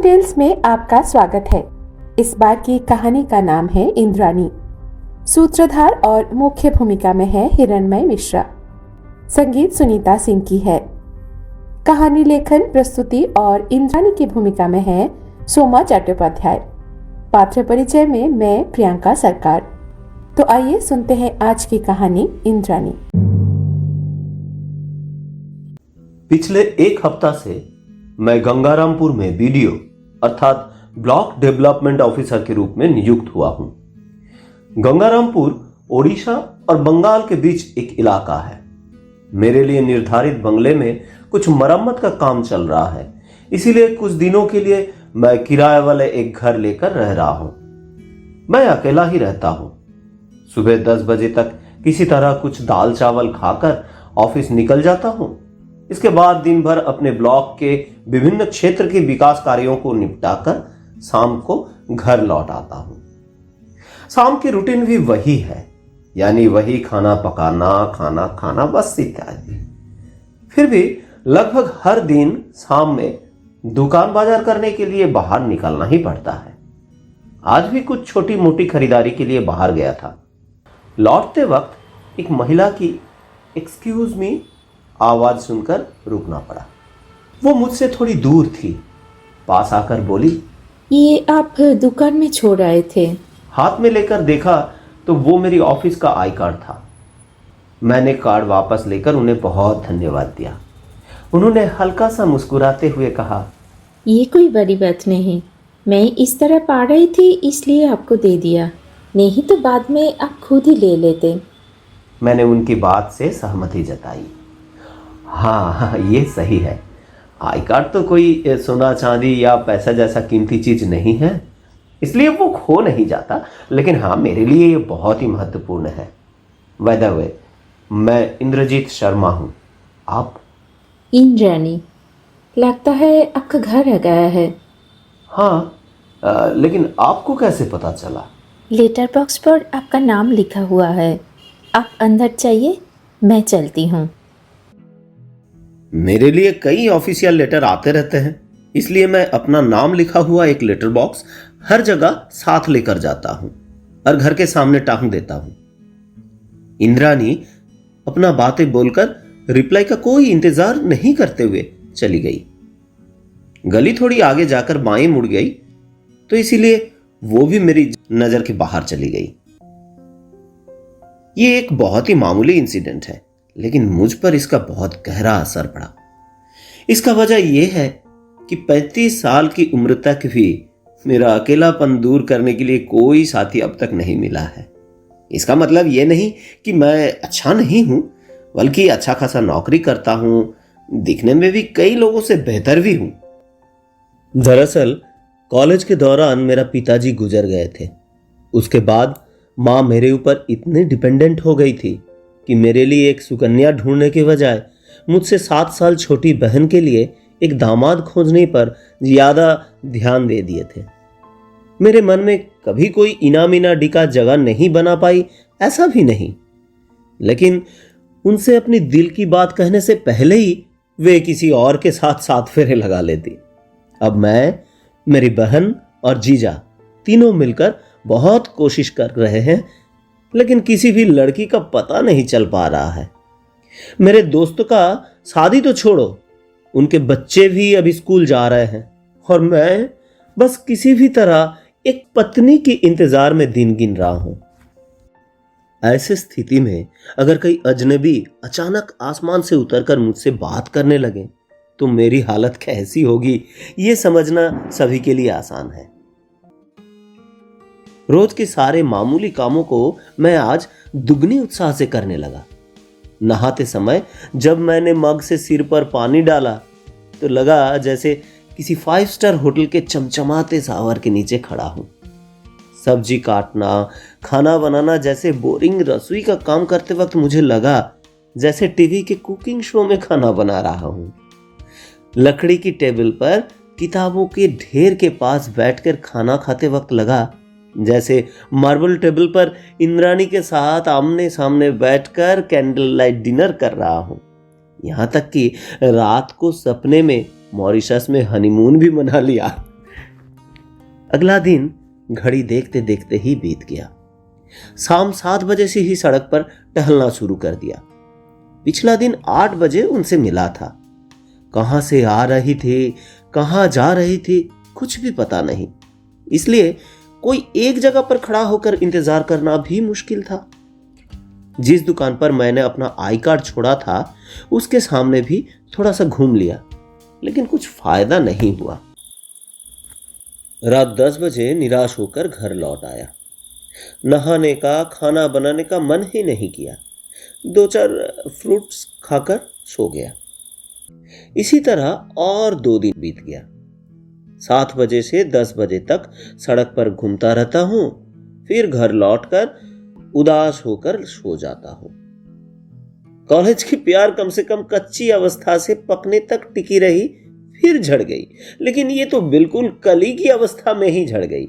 Tales में आपका स्वागत है। इस बार की कहानी का नाम है इंद्राणी। सूत्रधार और मुख्य भूमिका में है हिरणमय मिश्रा। संगीत सुनीता सिंह की है। कहानी लेखन, प्रस्तुति और इंद्राणी की भूमिका में है सोमा चट्टोपाध्याय। पात्र परिचय में मैं प्रियंका सरकार। तो आइए सुनते हैं आज की कहानी इंद्राणी। पिछले एक हफ्ता से मैं गंगारामपुर में बीडीओ अर्थात ब्लॉक डेवलपमेंट ऑफिसर के रूप में नियुक्त हुआ हूं। गंगारामपुर ओडिशा और बंगाल के बीच एक इलाका है। मेरे लिए निर्धारित बंगले में कुछ मरम्मत का काम चल रहा है, इसीलिए कुछ दिनों के लिए मैं किराए वाले एक घर लेकर रह रहा हूं। मैं अकेला ही रहता हूं। सुबह 10 बजे तक किसी तरह कुछ दाल चावल खाकर ऑफिस निकल जाता हूं। इसके बाद दिन भर अपने ब्लॉक के विभिन्न क्षेत्र के विकास कार्यों को निपटाकर शाम को घर लौट आता हूं। शाम की रूटीन भी वही है, यानी वही खाना पकाना, खाना खाना, बस इत्यादि। फिर भी लगभग हर दिन शाम में दुकान बाजार करने के लिए बाहर निकलना ही पड़ता है। आज भी कुछ छोटी मोटी खरीदारी के लिए बाहर गया था। लौटते वक्त एक महिला की एक्सक्यूज मी आवाज सुनकर रुकना पड़ा। वो मुझसे थोड़ी दूर थी। पास आकर बोली, ये आप दुकान में छोड़ आए थे? हाथ में लेकर देखा तो वो मेरी ऑफिस का आई कार्ड था। मैंने कार्ड वापस लेकर उन्हें बहुत धन्यवाद दिया। उन्होंने हल्का सा मुस्कुराते हुए कहा, ये कोई बड़ी बात नहीं, मैं इस तरह पा रही थी इसलिए आपको दे दिया, नहीं तो बाद में आप खुद ही ले लेते। मैंने उनकी बात से सहमति जताई। हाँ, ये सही है। आई कार्ड तो कोई सोना चांदी या पैसा जैसा कीमती चीज नहीं है, इसलिए वो खो नहीं जाता। लेकिन हाँ, मेरे लिए ये बहुत ही महत्वपूर्ण है। बाय द वे, मैं इंद्रजीत शर्मा हूँ। आप? इंद्राणी। लगता है आपका घर आ गया है। हाँ, लेकिन आपको कैसे पता चला? लेटर बॉक्स पर आपका नाम लिखा हुआ है। आप अंदर चाहिए, मैं चलती हूँ। मेरे लिए कई ऑफिशियल लेटर आते रहते हैं, इसलिए मैं अपना नाम लिखा हुआ एक लेटर बॉक्स हर जगह साथ लेकर जाता हूं और घर के सामने टांग देता हूं। इंद्राणी अपना बातें बोलकर रिप्लाई का कोई इंतजार नहीं करते हुए चली गई। गली थोड़ी आगे जाकर बाएं मुड़ गई, तो इसीलिए वो भी मेरी नजर के बाहर चली गई। ये एक बहुत ही मामूली इंसिडेंट है, लेकिन मुझ पर इसका बहुत गहरा असर पड़ा। इसका वजह यह है कि 35 साल की उम्र तक भी मेरा अकेलापन दूर करने के लिए कोई साथी अब तक नहीं मिला है। इसका मतलब यह नहीं कि मैं अच्छा नहीं हूं, बल्कि अच्छा खासा नौकरी करता हूं, दिखने में भी कई लोगों से बेहतर भी हूं। दरअसल कॉलेज के दौरान मेरा पिताजी गुजर गए थे। उसके बाद मां मेरे ऊपर इतनी डिपेंडेंट हो गई थी कि मेरे लिए एक सुकन्या ढूंढने के बजाय मुझसे 7 साल छोटी बहन के लिए एक दामाद खोजने पर ज्यादा ध्यान दे दिए थे। मेरे मन में कभी कोई इनामिना डिका जगह नहीं बना पाई, ऐसा भी नहीं, लेकिन उनसे अपनी दिल की बात कहने से पहले ही वे किसी और के साथ 7 फेरे लगा लेती। अब मैं, मेरी बहन और जीजा तीनों मिलकर बहुत कोशिश कर रहे हैं, लेकिन किसी भी लड़की का पता नहीं चल पा रहा है। मेरे दोस्तों का शादी तो छोड़ो, उनके बच्चे भी अभी स्कूल जा रहे हैं और मैं बस किसी भी तरह एक पत्नी की इंतजार में दिन गिन रहा हूं। ऐसी स्थिति में अगर कोई अजनबी अचानक आसमान से उतरकर मुझसे बात करने लगे तो मेरी हालत कैसी होगी, यह समझना सभी के लिए आसान है। रोज के सारे मामूली कामों को मैं आज दुगनी उत्साह से करने लगा। नहाते समय जब मैंने मग से सिर पर पानी डाला तो लगा जैसे किसी 5 स्टार होटल के चमचमाते शावर के नीचे खड़ा हूं। सब्जी काटना, खाना बनाना जैसे बोरिंग रसोई का काम करते वक्त मुझे लगा जैसे टीवी के कुकिंग शो में खाना बना रहा हूं। लकड़ी की टेबल पर किताबों के ढेर के पास बैठकर खाना खाते वक्त लगा जैसे मार्बल टेबल पर इंद्राणी के साथ आमने सामने बैठकर कैंडल लाइट डिनर कर रहा हूं। यहां तक कि रात को सपने में मॉरिशस में हनीमून भी मना लिया। अगला दिन घड़ी देखते देखते ही बीत गया। शाम 7 बजे से ही सड़क पर टहलना शुरू कर दिया। पिछला दिन 8 बजे उनसे मिला था। कहां से आ रही थी, कहां जा रही थी, कुछ भी पता नहीं। इसलिए कोई एक जगह पर खड़ा होकर इंतजार करना भी मुश्किल था। जिस दुकान पर मैंने अपना आई कार्ड छोड़ा था उसके सामने भी थोड़ा सा घूम लिया, लेकिन कुछ फायदा नहीं हुआ। रात 10 बजे निराश होकर घर लौट आया। नहाने का, खाना बनाने का मन ही नहीं किया। 2-4 फ्रूट्स खाकर सो गया। इसी तरह और 2 दिन बीत गया। 7 बजे से 10 बजे तक सड़क पर घूमता रहता हूं, फिर घर लौटकर उदास होकर सो जाता हूं। कॉलेज की प्यार कम से कम कच्ची अवस्था से पकने तक टिकी रही, फिर झड़ गई, लेकिन ये तो बिल्कुल कली की अवस्था में ही झड़ गई।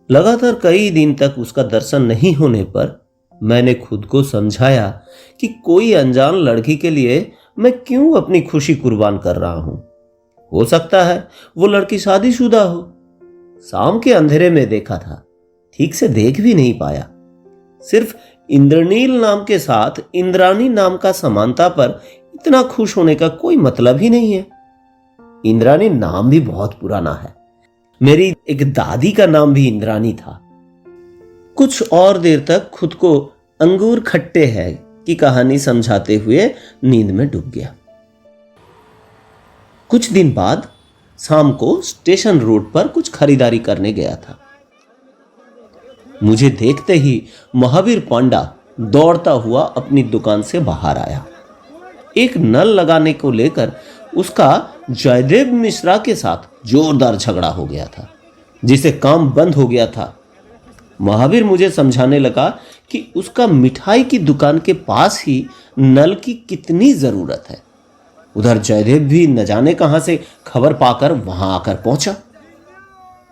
लगातार कई दिन तक उसका दर्शन नहीं होने पर मैंने खुद को समझाया कि कोई अनजान लड़की के लिए मैं क्यों अपनी खुशी कुर्बान कर रहा हूं। हो सकता है वो लड़की शादीशुदा हो। शाम के अंधेरे में देखा था, ठीक से देख भी नहीं पाया। सिर्फ इंद्रनील नाम के साथ इंद्रानी नाम का समानता पर इतना खुश होने का कोई मतलब ही नहीं है। इंद्रानी नाम भी बहुत पुराना है। मेरी एक दादी का नाम भी इंद्रानी था। कुछ और देर तक खुद को अंगूर खट्टे हैं की कहानी समझाते हुए नींद में डूब गया। कुछ दिन बाद शाम को स्टेशन रोड पर कुछ खरीदारी करने गया था। मुझे देखते ही महावीर पांडा दौड़ता हुआ अपनी दुकान से बाहर आया। एक नल लगाने को लेकर उसका जयदेव मिश्रा के साथ जोरदार झगड़ा हो गया था, जिससे काम बंद हो गया था। महावीर मुझे समझाने लगा कि उसका मिठाई की दुकान के पास ही नल की कितनी जरूरत है। उधर जयदेव भी न जाने कहां से खबर पाकर वहां आकर पहुंचा।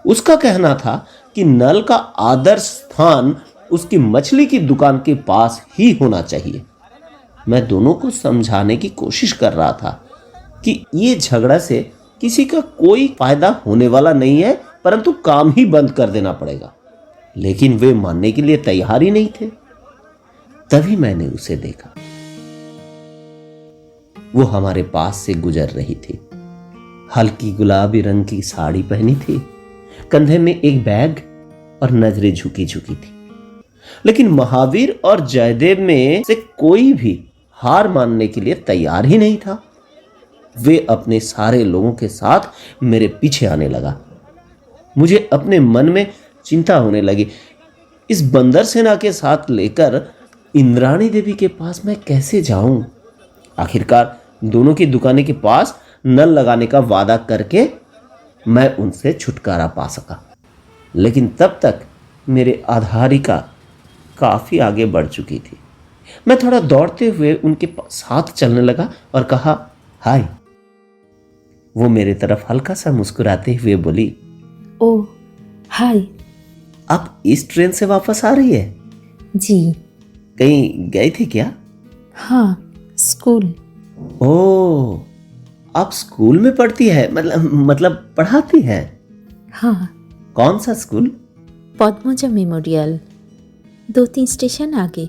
उसका कहना था कि नल का आदर्श स्थान उसकी मछली की दुकान के पास ही होना चाहिए। मैं दोनों को समझाने की कोशिश कर रहा था कि ये झगड़ा से किसी का कोई फायदा होने वाला नहीं है, परंतु काम ही बंद कर देना पड़ेगा, लेकिन वे मानने के लिए तैयार ही नहीं थे। तभी मैंने उसे देखा। वो हमारे पास से गुजर रही थी। हल्की गुलाबी रंग की साड़ी पहनी थी, कंधे में एक बैग और नजरें झुकी झुकी थी। लेकिन महावीर और जयदेव में से कोई भी हार मानने के लिए तैयार ही नहीं था। वे अपने सारे लोगों के साथ मेरे पीछे आने लगा। मुझे अपने मन में चिंता होने लगी, इस बंदर सेना के साथ लेकर इंद्राणी देवी के पास मैं कैसे जाऊं। आखिरकार दोनों की दुकानें के पास नल लगाने का वादा करके मैं उनसे छुटकारा पा सका। लेकिन तब तक मेरे आधारिका काफी आगे बढ़ चुकी थी। मैं थोड़ा दौड़ते हुए उनके साथ चलने लगा और कहा, हाय। वो मेरे तरफ हल्का सा मुस्कुराते हुए बोली, ओह हाय। आप इस ट्रेन से वापस आ रही है? जी। कहीं गई थी क्या? हाँ, स्कूल। ओह, आप स्कूल में पढ़ती है, मतलब पढ़ाती है? हाँ। कौन सा स्कूल? पद्मजा मेमोरियल, 2-3 स्टेशन आगे।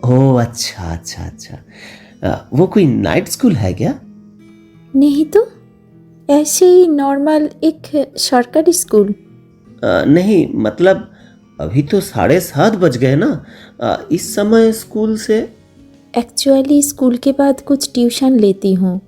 ओह अच्छा अच्छा अच्छा। वो कोई नाइट स्कूल है क्या? नहीं तो, ऐसे ही नॉर्मल एक सरकारी स्कूल। नहीं, मतलब अभी तो 7:30 बज गए ना। इस समय स्कूल से? एक्चुअली स्कूल के बाद कुछ ट्यूशन लेती हूँ,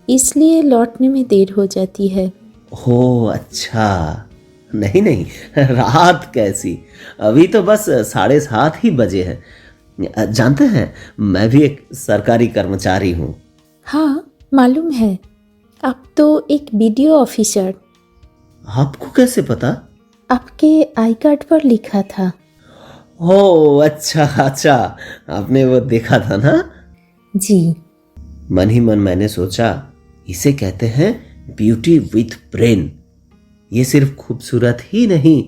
इसलिए लौटने में देर हो जाती है। ओह अच्छा। नहीं नहीं, रात कैसी, अभी तो बस 7:30 ही बजे हैं। जानते हैं, मैं भी एक सरकारी कर्मचारी हूँ। हाँ मालूम है, आप तो एक वीडियो ऑफिसर। आपको कैसे पता? आपके आई कार्ड पर लिखा था। ओह अच्छा अच्छा, आपने वो देखा था ना? जी। मन ही मन मैंने सोचा, इसे कहते हैं ब्यूटी विथ ब्रेन। ये सिर्फ खूबसूरत ही नहीं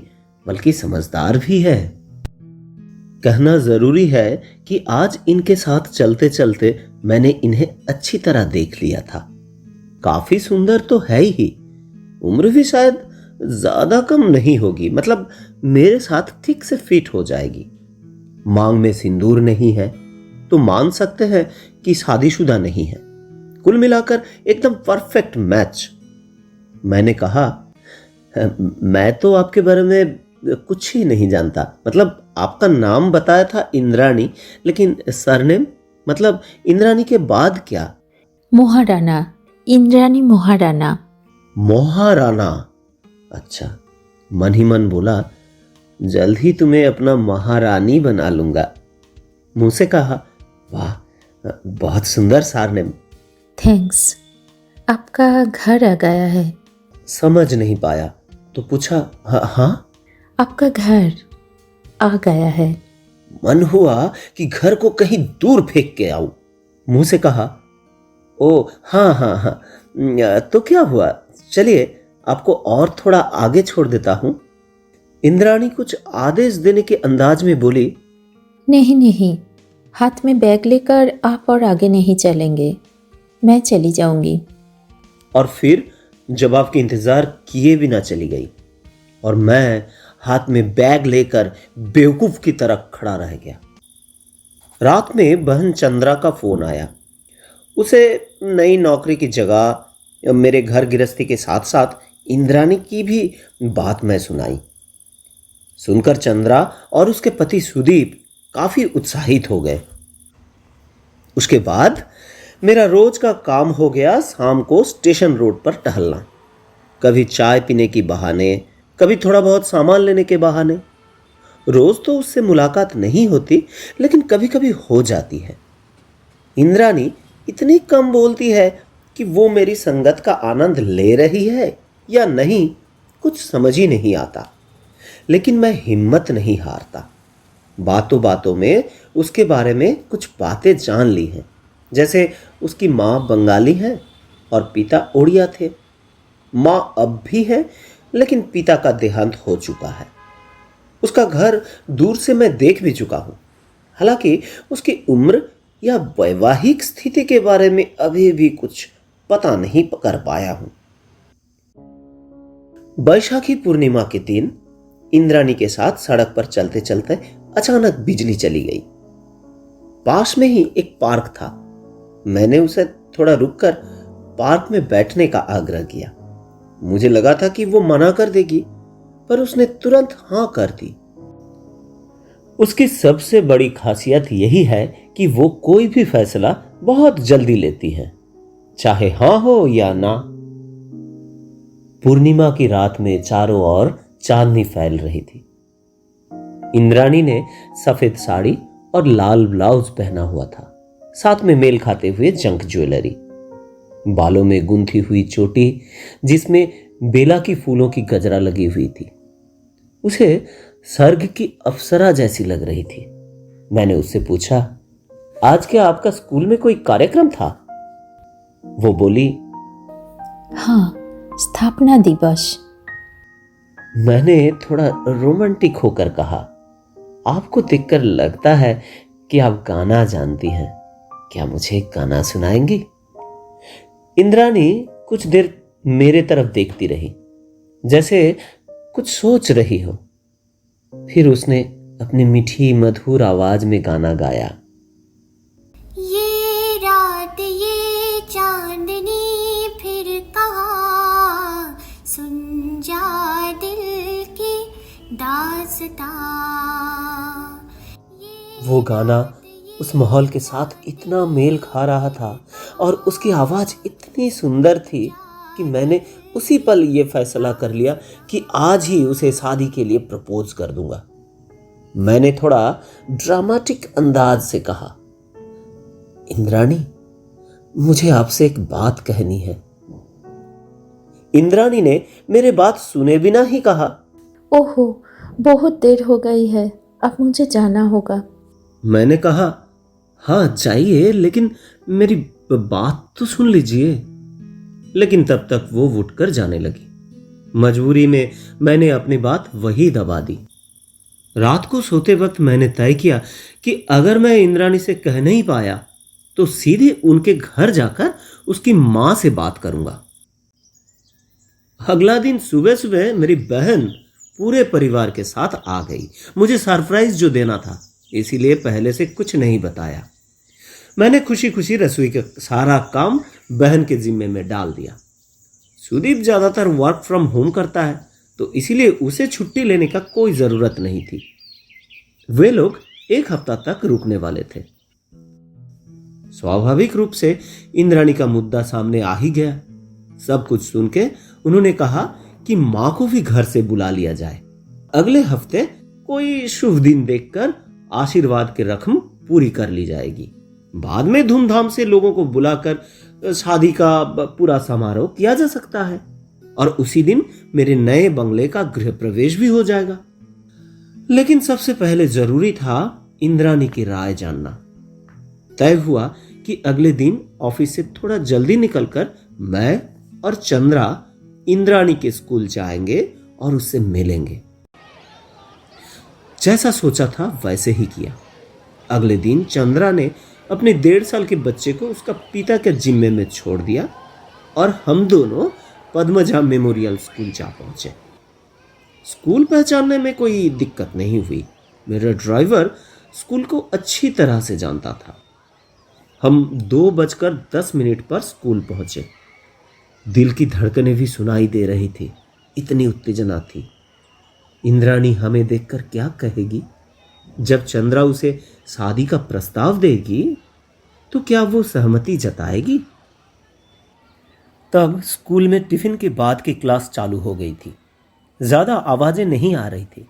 बल्कि समझदार भी है। कहना जरूरी है कि आज इनके साथ चलते चलते मैंने इन्हें अच्छी तरह देख लिया था। काफी सुंदर तो है ही, उम्र भी शायद ज्यादा कम नहीं होगी, मतलब मेरे साथ ठीक से फिट हो जाएगी। मांग में सिंदूर नहीं है तो मान सकते हैं कि शादीशुदा नहीं है। कुल मिलाकर एकदम परफेक्ट मैच। मैंने कहा, मैं तो आपके बारे में कुछ ही नहीं जानता, मतलब आपका नाम बताया था इंद्राणी, लेकिन सरनेम, मतलब इंद्राणी के बाद क्या? मोहाराना, इंद्रानी मोहाराना। मोहाराना? अच्छा। मन ही मन बोला, जल्द ही तुम्हें अपना महारानी बना लूंगा। मुंह से कहा, वाह, बहुत सुंदर सरनेम। थैंक्स। आपका घर आ गया है। समझ नहीं पाया तो पूछा, हाँ? आपका घर आ गया है। मन हुआ कि घर को कहीं दूर फेंक के आऊं। मुंह से कहा, ओ हाँ हाँ हाँ, तो क्या हुआ, चलिए आपको और थोड़ा आगे छोड़ देता हूं। इंद्राणी कुछ आदेश देने के अंदाज में बोली, नहीं नहीं, हाथ में बैग लेकर आप और आगे नहीं चलेंगे, मैं चली जाऊंगी। और फिर जवाब के इंतजार किए बिना चली गई और मैं हाथ में बैग लेकर बेवकूफ की तरह खड़ा रह गया। रात में बहन चंद्रा का फोन आया। उसे नई नौकरी की जगह, मेरे घर गृहस्थी के साथ साथ इंद्राणी की भी बात मैं सुनाई। सुनकर चंद्रा और उसके पति सुदीप काफी उत्साहित हो गए। उसके बाद मेरा रोज का काम हो गया शाम को स्टेशन रोड पर टहलना, कभी चाय पीने की बहाने, कभी थोड़ा बहुत सामान लेने के बहाने। रोज तो उससे मुलाकात नहीं होती, लेकिन कभी कभी हो जाती है। इंद्राणी इतनी कम बोलती है कि वो मेरी संगत का आनंद ले रही है या नहीं, कुछ समझ ही नहीं आता। लेकिन मैं हिम्मत नहीं हारता। बातों बातों में उसके बारे में कुछ बातें जान ली हैं, जैसे उसकी माँ बंगाली है और पिता उड़िया थे। माँ अब भी है, लेकिन पिता का देहांत हो चुका है। उसका घर दूर से मैं देख भी चुका हूं। हालांकि उसकी उम्र या वैवाहिक स्थिति के बारे में अभी भी कुछ पता नहीं कर पाया हूं। बैशाखी पूर्णिमा के दिन इंद्राणी के साथ सड़क पर चलते चलते अचानक बिजली चली गई। पास में ही एक पार्क था। मैंने उसे थोड़ा रुककर पार्क में बैठने का आग्रह किया। मुझे लगा था कि वो मना कर देगी, पर उसने तुरंत हां कर दी। उसकी सबसे बड़ी खासियत यही है कि वो कोई भी फैसला बहुत जल्दी लेती है, चाहे हां हो या ना। पूर्णिमा की रात में चारों ओर चांदनी फैल रही थी। इंद्राणी ने सफेद साड़ी और लाल ब्लाउज पहना हुआ था, साथ में मेल खाते हुए जंक ज्वेलरी। बालों में गुंथी हुई चोटी जिसमें बेला की फूलों की गजरा लगी हुई थी। उसे स्वर्ग की अप्सरा जैसी लग रही थी। मैंने उससे पूछा, आज क्या आपका स्कूल में कोई कार्यक्रम था? वो बोली, हाँ, स्थापना दिवस। मैंने थोड़ा रोमांटिक होकर कहा, आपको देखकर लगता है कि आप गाना जानती हैं, क्या मुझे गाना सुनाएंगी? इंद्राणी कुछ देर मेरे तरफ देखती रही, जैसे कुछ सोच रही हो। फिर उसने अपनी मीठी मधुर आवाज में गाना गाया। ये रात ये चांदनी फिर कहाँ, सुन जा दिल की दास्तां। वो गाना उस माहौल के साथ इतना मेल खा रहा था और उसकी आवाज इतनी सुंदर थी कि मैंने उसी पल ये फैसला कर लिया कि आज ही उसे शादी के लिए प्रपोज कर दूंगा। मैंने थोड़ा ड्रामेटिक अंदाज से कहा, इंद्राणी, मुझे आपसे एक बात कहनी है। इंद्राणी ने मेरे बात सुने बिना ही कहा, ओहो, बहुत देर हो गई है, अब मुझे जाना होगा। मैंने कहा, हाँ जाइए, लेकिन मेरी बात तो सुन लीजिए। लेकिन तब तक वो उठकर जाने लगी। मजबूरी में मैंने अपनी बात वही दबा दी। रात को सोते वक्त मैंने तय किया कि अगर मैं इंद्राणी से कह नहीं पाया तो सीधे उनके घर जाकर उसकी मां से बात करूंगा। अगला दिन सुबह सुबह मेरी बहन पूरे परिवार के साथ आ गई। मुझे सरप्राइज जो देना था, इसीलिए पहले से कुछ नहीं बताया। मैंने खुशी खुशी रसोई का सारा काम बहन के जिम्मे में डाल दिया। सुदीप ज्यादातर वर्क फ्रॉम होम करता है, तो इसीलिए उसे छुट्टी लेने का कोई जरूरत नहीं थी। वे लोग 1 हफ्ता तक रुकने वाले थे। स्वाभाविक रूप से इंद्राणी का मुद्दा सामने आ ही गया। सब कुछ सुन के उन्होंने कहा कि मां को भी घर से बुला लिया जाए। अगले हफ्ते कोई शुभ दिन देखकर आशीर्वाद की रस्म पूरी कर ली जाएगी। बाद में धूमधाम से लोगों को बुलाकर शादी का पूरा समारोह किया जा सकता है और उसी दिन मेरे नए बंगले का गृह प्रवेश भी हो जाएगा। लेकिन सबसे पहले जरूरी था इंद्राणी की राय जानना। तय हुआ कि अगले दिन ऑफिस से थोड़ा जल्दी निकलकर मैं और चंद्रा इंद्राणी के स्कूल जाएंगे और उससे मिलेंगे। जैसा सोचा था वैसे ही किया। अगले दिन चंद्रा ने अपने 1.5 साल के बच्चे को उसका पिता के जिम्मे में छोड़ दिया और हम दोनों पद्मजा मेमोरियल स्कूल जा पहुंचे। स्कूल पहचानने में कोई दिक्कत नहीं हुई। मेरा ड्राइवर स्कूल को अच्छी तरह से जानता था। हम 2:10 पर स्कूल पहुंचे। दिल की धड़कनें भी सुनाई दे रही थी, इतनी उत्तेजना थी। इंद्राणी हमें देखकर क्या कहेगी? जब चंद्रा उसे शादी का प्रस्ताव देगी तो क्या वो सहमति जताएगी? तब स्कूल में टिफिन के बाद की क्लास चालू हो गई थी। ज्यादा आवाजें नहीं आ रही थी।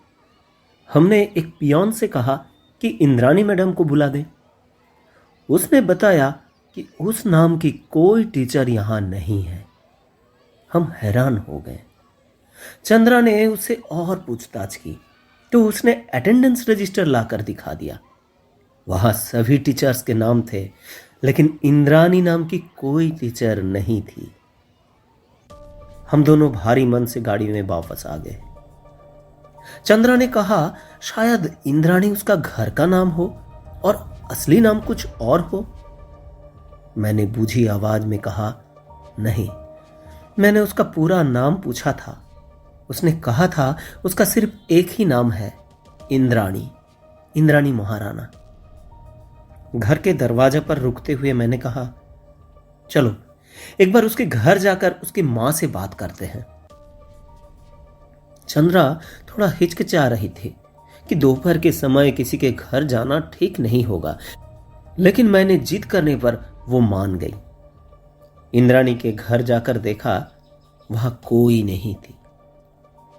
हमने एक पियोन से कहा कि इंद्राणी मैडम को बुला दे। उसने बताया कि उस नाम की कोई टीचर यहां नहीं है। हम हैरान हो गए। चंद्रा ने उससे और पूछताछ की तो उसने अटेंडेंस रजिस्टर लाकर दिखा दिया। वहां सभी टीचर्स के नाम थे, लेकिन इंद्राणी नाम की कोई टीचर नहीं थी। हम दोनों भारी मन से गाड़ी में वापस आ गए। चंद्रा ने कहा शायद इंद्राणी उसका घर का नाम हो और असली नाम कुछ और हो। मैंने बूझी आवाज में कहा, नहीं, मैंने उसका पूरा नाम पूछा था। उसने कहा था उसका सिर्फ एक ही नाम है, इंद्राणी महाराणा। घर के दरवाजे पर रुकते हुए मैंने कहा, चलो एक बार उसके घर जाकर उसकी मां से बात करते हैं। चंद्रा थोड़ा हिचकिचा रही थी कि दोपहर के समय किसी के घर जाना ठीक नहीं होगा, लेकिन मैंने जिद करने पर वो मान गई। इंद्राणी के घर जाकर देखा, वहां कोई नहीं थी।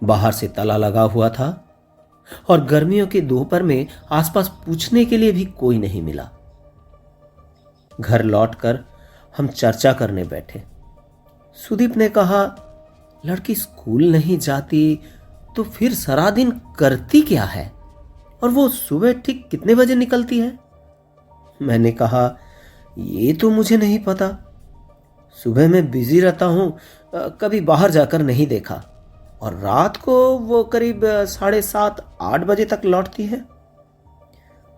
बाहर से ताला लगा हुआ था और गर्मियों के दोपहर में आसपास पूछने के लिए भी कोई नहीं मिला। घर लौटकर हम चर्चा करने बैठे। सुदीप ने कहा, लड़की स्कूल नहीं जाती तो फिर सारा दिन करती क्या है, और वो सुबह ठीक कितने बजे निकलती है? मैंने कहा, ये तो मुझे नहीं पता। सुबह मैं बिजी रहता हूं, कभी बाहर जाकर नहीं देखा, और रात को वो करीब 7:30-8 बजे तक लौटती है।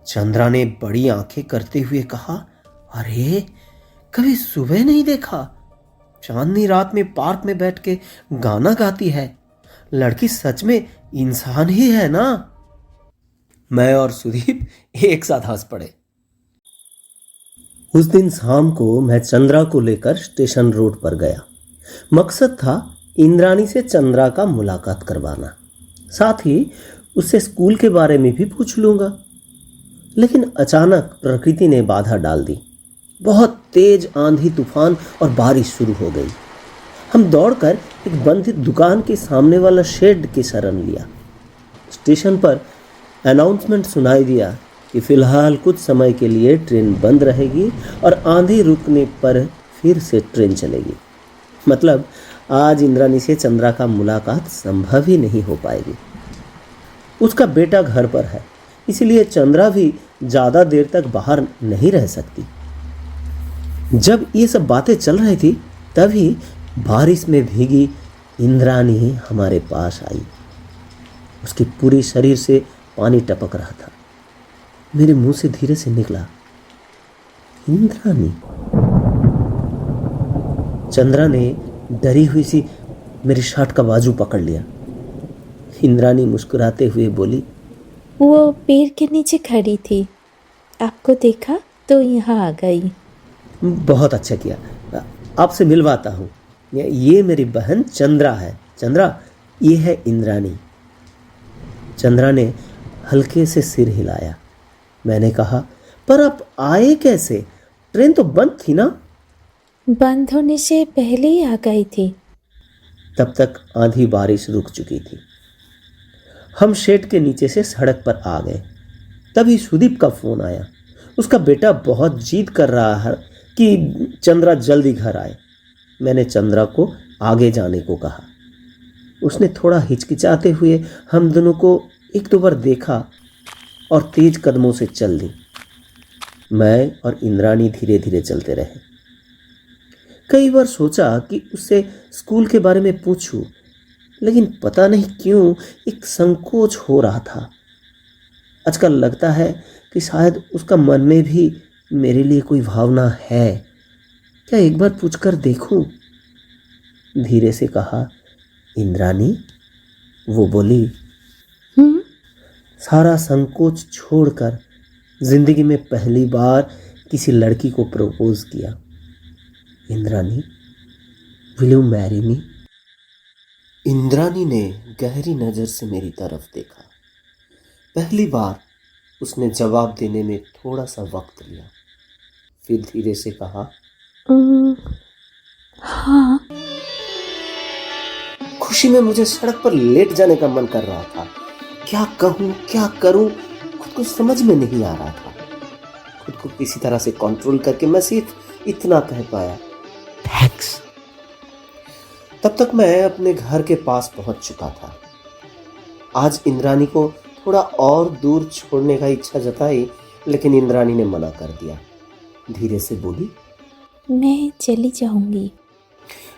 चंद्रा ने बड़ी आंखें करते हुए कहा, अरे कभी सुबह नहीं देखा? चांदनी रात में पार्क में बैठ के गाना गाती है। लड़की सच में इंसान ही है ना? मैं और सुदीप एक साथ हंस पड़े। उस दिन शाम को मैं चंद्रा को लेकर स्टेशन रोड पर गया। मकसद था इंद्राणी से चंद्रा का मुलाकात करवाना, साथ ही उससे स्कूल के बारे में भी पूछ लूंगा। लेकिन अचानक प्रकृति ने बाधा डाल दी। बहुत तेज आंधी तूफान और बारिश शुरू हो गई। हम दौड़कर एक बंद दुकान के सामने वाला शेड की शरण लिया। स्टेशन पर अनाउंसमेंट सुनाई दिया कि फिलहाल कुछ समय के लिए ट्रेन बंद रहेगी और आंधी रुकने पर फिर से ट्रेन चलेगी। मतलब आज इंद्राणी से चंद्रा का मुलाकात संभव ही नहीं हो पाएगी। उसका बेटा घर पर है, इसलिए चंद्रा भी ज्यादा देर तक बाहर नहीं रह सकती। जब ये सब बातें चल रही थी, तभी बारिश में भीगी इंद्राणी हमारे पास आई। उसके पूरे शरीर से पानी टपक रहा था। मेरे मुंह से धीरे से निकला, इंद्राणी। चंद्रा ने डरी हुई सी मेरी शर्ट का बाजू पकड़ लिया। इंद्रानी मुस्कुराते हुए बोली, वो पेड़ के नीचे खड़ी थी, आपको देखा तो यहाँ आ गई। बहुत अच्छा किया, आपसे मिलवाता हूँ। ये मेरी बहन चंद्रा है। चंद्रा, ये है इंद्रानी। चंद्रा ने हल्के से सिर हिलाया। मैंने कहा, पर आप आए कैसे? ट्रेन तो बंद थी ना? बंद होने से पहले ही आ गई थी। तब तक आंधी बारिश रुक चुकी थी। हम शेड के नीचे से सड़क पर आ गए। तभी सुदीप का फोन आया। उसका बेटा बहुत जिद कर रहा है कि चंद्रा जल्दी घर आए। मैंने चंद्रा को आगे जाने को कहा। उसने थोड़ा हिचकिचाते हुए हम दोनों को एक दो बार देखा और तेज कदमों से चल दी। मैं और इंद्रानी धीरे धीरे चलते रहे। कई बार सोचा कि उससे स्कूल के बारे में पूछूं, लेकिन पता नहीं क्यों एक संकोच हो रहा था। आजकल लगता है कि शायद उसका मन में भी मेरे लिए कोई भावना है। क्या एक बार पूछकर देखूं? धीरे से कहा, इंद्रानी। वो बोली, सारा संकोच छोड़कर जिंदगी में पहली बार किसी लड़की को प्रपोज किया। Indrani, will you marry me? Indrani ने गहरी नजर से मेरी तरफ देखा। पहली बार उसने जवाब देने में थोड़ा सा वक्त लिया, फिर धीरे से कहा, हाँ। खुशी में मुझे सड़क पर लेट जाने का मन कर रहा था। क्या कहूं, क्या करूं, खुद को समझ में नहीं आ रहा था। खुद को किसी तरह से कंट्रोल करके मैं सिर्फ इतना कह पाया, थैंक्स। तब तक मैं अपने घर के पास पहुंच चुका था। आज इंद्रानी को थोड़ा और दूर छोड़ने का इच्छा जताई, लेकिन इंद्रानी ने मना कर दिया। धीरे से बोली, मैं चली जाऊंगी।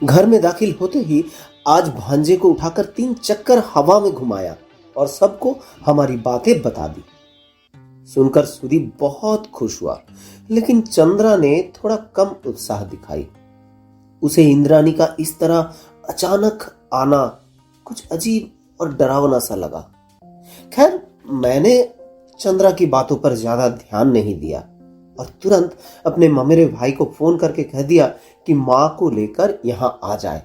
घर में दाखिल होते ही आज भांजे को उठाकर 3 चक्कर हवा में घुमाया और सबको हमारी बातें बता दी। सुनकर सुदीप बहुत खुश हुआ, लेकिन चंद्रा ने थोड़ा कम उत्साह दिखाई। उसे इंद्रानी का इस तरह अचानक आना कुछ अजीब और डरावना सा लगा। खैर, मैंने चंद्रा की बातों पर ज्यादा ध्यान नहीं दिया और तुरंत अपने ममेरे भाई को फोन करके कह दिया कि माँ को लेकर यहाँ आ जाए।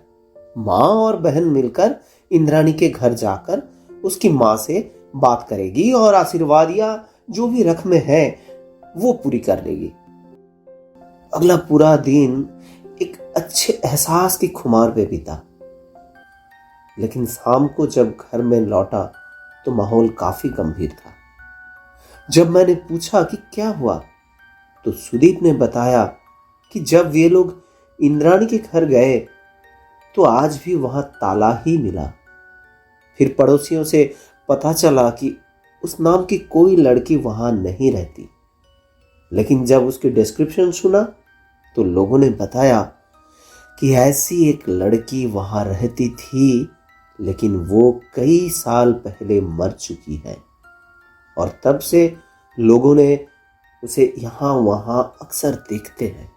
माँ और बहन मिलकर इंद्रानी के घर जाकर उसकी माँ से बात करेगी और आशीर्वाद या जो भी रस्में है वो पूरी कर लेगी। अगला पूरा दिन एक अच्छे एहसास की खुमार पे बीता, लेकिन शाम को जब घर में लौटा तो माहौल काफी गंभीर था। जब मैंने पूछा कि क्या हुआ, तो सुदीप ने बताया कि जब ये लोग इंद्राणी के घर गए तो आज भी वहां ताला ही मिला। फिर पड़ोसियों से पता चला कि उस नाम की कोई लड़की वहां नहीं रहती, लेकिन जब उसकी डिस्क्रिप्शन सुना तो लोगों ने बताया कि ऐसी एक लड़की वहां रहती थी, लेकिन वो कई साल पहले मर चुकी है और तब से लोगों ने उसे यहां वहां अक्सर देखते हैं।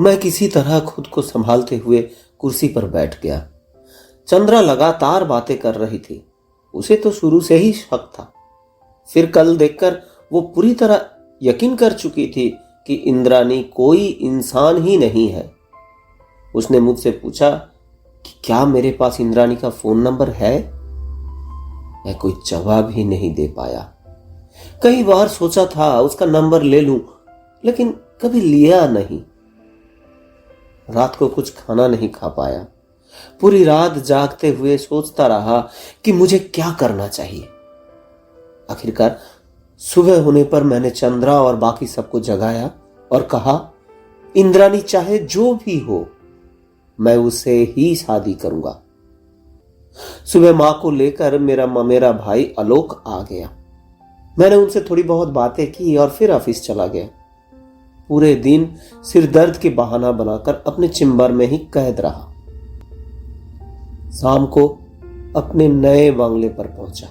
मैं किसी तरह खुद को संभालते हुए कुर्सी पर बैठ गया। चंद्रा लगातार बातें कर रही थी। उसे तो शुरू से ही शक था। फिर कल देखकर वो पूरी तरह यकीन कर चुकी थी कि इंद्रानी कोई इंसान ही नहीं है। उसने मुझसे पूछा कि क्या मेरे पास इंद्रानी का फोन नंबर है। मैं कोई जवाब ही नहीं दे पाया। कई बार सोचा था उसका नंबर ले लूं, लेकिन कभी लिया नहीं। रात को कुछ खाना नहीं खा पाया। पूरी रात जागते हुए सोचता रहा कि मुझे क्या करना चाहिए। आखिरकार सुबह होने पर मैंने चंद्रा और बाकी सबको जगाया और कहा, इंद्रानी चाहे जो भी हो, मैं उससे ही शादी करूंगा। सुबह मां को लेकर मेरा भाई आलोक आ गया। मैंने उनसे थोड़ी बहुत बातें की और फिर ऑफिस चला गया। पूरे दिन सिर दर्द के बहाना बनाकर अपने चेम्बर में ही कैद रहा। शाम को अपने नए बंगले पर पहुंचा।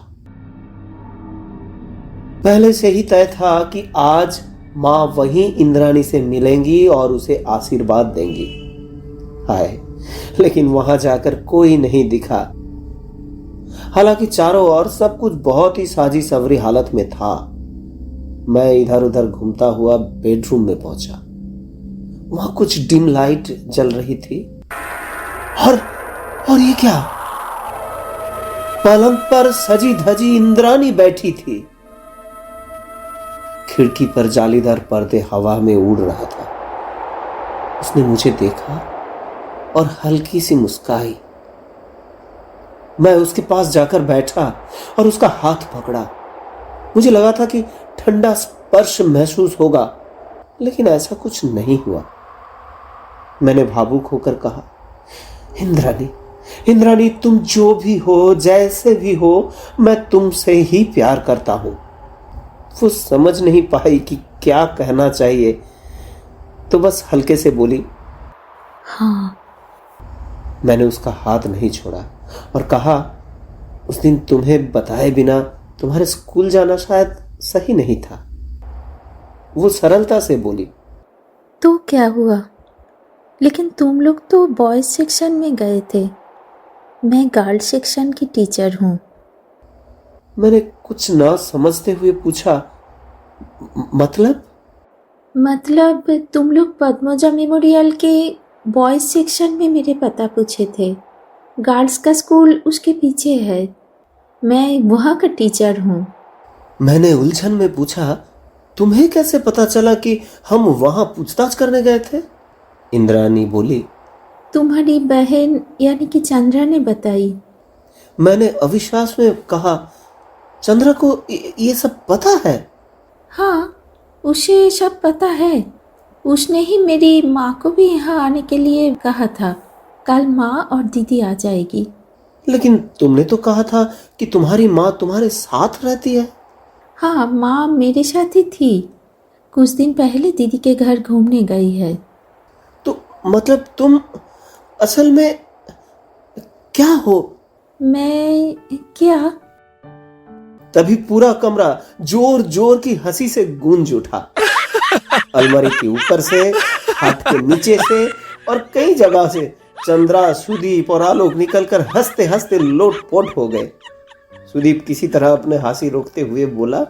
पहले से ही तय था कि आज मां वहीं इंद्राणी से मिलेंगी और उसे आशीर्वाद देंगी। हाय, लेकिन वहां जाकर कोई नहीं दिखा। हालांकि चारों ओर सब कुछ बहुत ही साजी सवरी हालत में था। मैं इधर उधर घूमता हुआ बेडरूम में पहुंचा। वहां कुछ डिम लाइट जल रही थी और ये क्या? पलंग पर सजी धजी इंद्रानी बैठी थी। खिड़की पर जालीदार पर्दे हवा में उड़ रहा था। उसने मुझे देखा और हल्की सी मुस्काई। मैं उसके पास जाकर बैठा और उसका हाथ पकड़ा। मुझे लगा था कि ठंडा स्पर्श महसूस होगा, लेकिन ऐसा कुछ नहीं हुआ। मैंने भावुक होकर कहा, इंद्रानी, इंद्रानी, तुम जो भी हो, जैसे भी हो, मैं तुमसे ही प्यार करता हूं। वो समझ नहीं पाई कि क्या कहना चाहिए, तो बस हल्के से बोली, हाँ। मैंने उसका हाथ नहीं छोड़ा और कहा, उस दिन तुम्हें बताए बिना तुम्हारे स्कूल जाना शायद सही नहीं था। वो सरलता से बोली, तो क्या हुआ? लेकिन तुम लोग तो बॉयज सेक्शन में गए थे, मैं गर्ल सेक्शन की टीचर हूँ। मैंने कुछ ना समझते हुए पूछा, मतलब तुम लोग पद्मजा मेमोरियल के बॉयज सेक्शन में मेरे पता पूछे थे। गर्ल्स का स्कूल उसके पीछे है, मैं वहाँ का टीचर हूँ। मैंने उलझन में पूछा, तुम्हें कैसे पता चला कि हम वहां पूछताछ करने गए थे? इंद्रानी बोली, तुम्हारी बहन यानी कि चंद्रा ने बताई। मैंने अविश्वास में कहा, चंद्रा को ये सब पता है? हाँ, उसे सब पता है। उसने ही मेरी माँ को भी यहाँ आने के लिए कहा था। कल माँ और दीदी आ जाएगी। लेकिन तुमने तो कहा था कि तुम्हारी माँ तुम्हारे साथ रहती है। हाँ, माँ मेरे साथ ही थी। कुछ दिन पहले दीदी के घर घूमने गई है। तो मतलब तुम असल में क्या हो? मैं क्या? तभी पूरा कमरा जोर जोर की हंसी से गूंज उठा। अलमारी के ऊपर से, हाथ के नीचे से और कई जगह से चंद्रा, सुदीप और आलोक निकलकर हंसते हंसते लोटपोट हो गए। सुदीप किसी तरह अपने हंसी रोकते हुए बोला,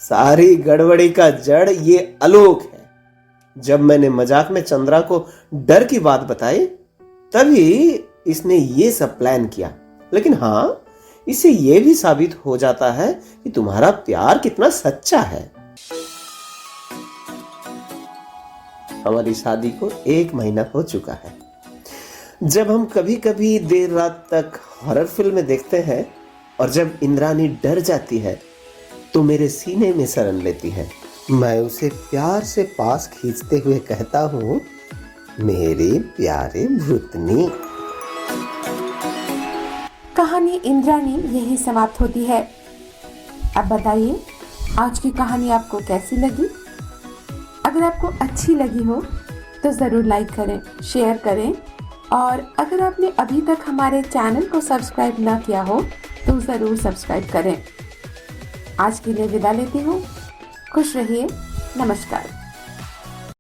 सारी गड़बड़ी का जड़ ये आलोक है। जब मैंने मजाक में चंद्रा को डर की बात बताई, तभी इसने ये सब प्लान किया। लेकिन हाँ, इससे यह भी साबित हो जाता है कि तुम्हारा प्यार कितना सच्चा है। हमारी शादी को 1 महीना हो चुका है। जब हम कभी कभी देर रात तक हॉरर फिल्में देखते हैं और जब इंद्रानी डर जाती है तो मेरे सीने में शरण लेती है, मैं उसे प्यार से पास खींचते हुए कहता हूँ, मेरे प्यारे भूतनी। कहानी इंद्रानी यही समाप्त होती है। अब बताइए, आज की कहानी आपको कैसी लगी? अगर आपको अच्छी लगी हो तो ज़रूर लाइक करें, शेयर करें और अगर आपने अभी तक हमारे चैनल को सब्सक्राइब ना किया हो तो ज़रूर सब्सक्राइब करें। आज के लिए विदा लेती हूँ। खुश रहिए। नमस्कार।